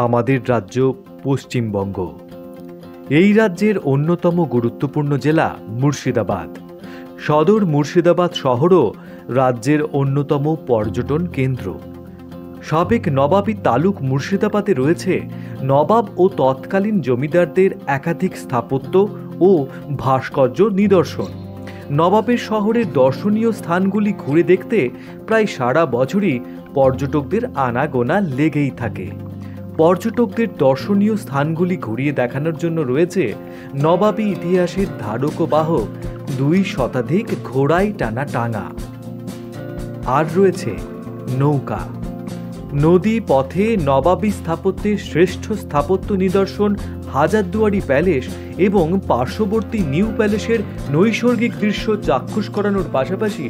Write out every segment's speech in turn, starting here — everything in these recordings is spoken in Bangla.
আমাদের রাজ্য পশ্চিমবঙ্গ। এই রাজ্যের অন্যতম গুরুত্বপূর্ণ জেলা মুর্শিদাবাদ। সদর মুর্শিদাবাদ শহরও রাজ্যের অন্যতম পর্যটন কেন্দ্র। সাবেক নবাবী তালুক মুর্শিদাবাদে রয়েছে নবাব ও তৎকালীন জমিদারদের একাধিক স্থাপত্য ও ভাস্কর্য নিদর্শন। নবাবের শহরের দর্শনীয় স্থানগুলি ঘুরে দেখতে প্রায় সারা বছরই পর্যটকদের আনাগোনা লেগেই থাকে। পর্যটকদের দর্শনীয় স্থানগুলি ঘুরিয়ে দেখানোর জন্য রয়েছে নবাবী ইতিহাসের ধারক ও বাহক 2 শতাধিক ঘোড়ায় টানা টাঙা। আর রয়েছে নৌকা। নদী পথে নবাবী স্থাপত্যের শ্রেষ্ঠ স্থাপত্য নিদর্শন হাজারদুয়ারি প্যালেস এবং পার্শ্ববর্তী নিউ প্যালেসের নৈসর্গিক দৃশ্য চাক্ষুষ করানোর পাশাপাশি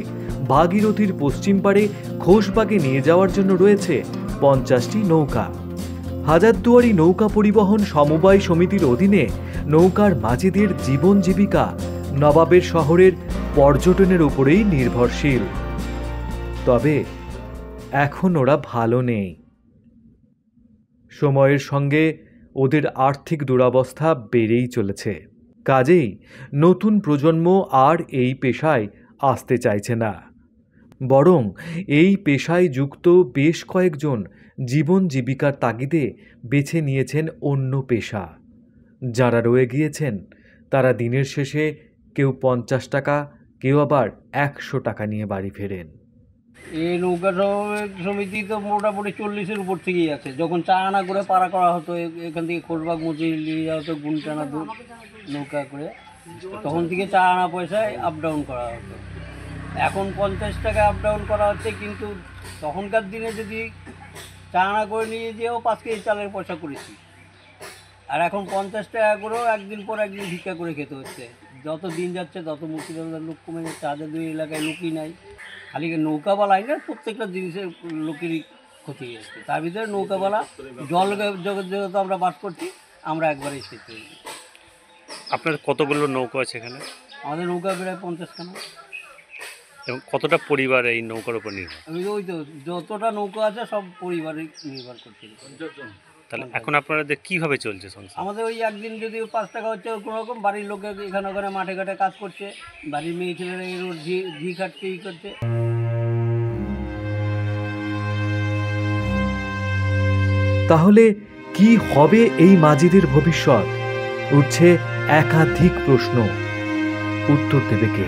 ভাগীরথীর পশ্চিম পাড়ে ঘোষবাগে নিয়ে যাওয়ার জন্য রয়েছে 50টি নৌকা। হাজারদুয়ারি নৌকা পরিবহন সমবায় সমিতির অধীনে নৌকার মাঝিদের জীবন জীবিকা নবাবের শহরের পর্যটনের উপরেই নির্ভরশীল। তবে এখন ওরা ভালো নেই। সময়ের সঙ্গে ওদের আর্থিক দুরবস্থা বেড়েই চলেছে। কাজেই নতুন প্রজন্ম আর এই পেশায় আসতে চাইছে না। বরং এই পেশায় যুক্ত বেশ কয়েকজন জীবন জীবিকার তাগিদে বেছে নিয়েছেন অন্য পেশা। যারা রয়ে গিয়েছেন তারা দিনের শেষে কেউ 50 টাকা, কেউ আবার 100 টাকা নিয়ে বাড়ি ফেরেন। এই নৌকা সমিতি তো মোটামুটি 40-এর উপর থেকেই আছে। যখন চা আনা করে পাড়া করা হতো, এখান থেকে খোলবাগ মুচি নিয়ে যাওয়া হতো গুণ টানা নৌকা করে, তখন থেকে চা আনা পয়সায় আপ ডাউন করা হতো। এখন 50 টাকা আপ ডাউন করা হচ্ছে, কিন্তু তখনকার দিনে যদি চা আনা করে নিয়ে যেও 5 কেজি চালের পয়সা করেছি। আর এখন 50 টাকা করেও একদিন পর একদিন ভিক্ষা করে খেতে হচ্ছে। যত দিন যাচ্ছে তত মুর্শিদাবাদের লোক কমে যাচ্ছে। হাজারদুয়ারি এলাকায় লোকই নাই। খালি নৌকাবালাই না, প্রত্যেকটা জিনিসের লোকেরই ক্ষতি হচ্ছে। তার ভিতরে নৌকাবালা জল জগৎ যেহেতু আমরা বাস করছি, আমরা একবারেই শেষ হয়ে যাই। আপনার কতগুলো নৌকা আছে এখানে? আমাদের নৌকা প্রায় 50খানা। এবং কতটা পরিবার এই নৌকার উপর নির্ভর? ওই তো যতটা নৌকা আছে সব পরিবারে নির্ভর করছে। তাহলে এখন আপনাদের কীভাবে চলছে সংসার? আমাদের ওই একদিন যদি 5 টাকা হচ্ছে, কোনো রকম বাড়ির লোকে এখানে ওখানে মাঠে ঘাটে কাজ করছে, বাড়ির মেয়ে ছেলেরা এর ঘি কাটছে, ই করছে। তাহলে কি হবে এই মাঝিদের ভবিষ্যৎ? উঠছে একাধিক প্রশ্ন। উত্তর দেবে কে?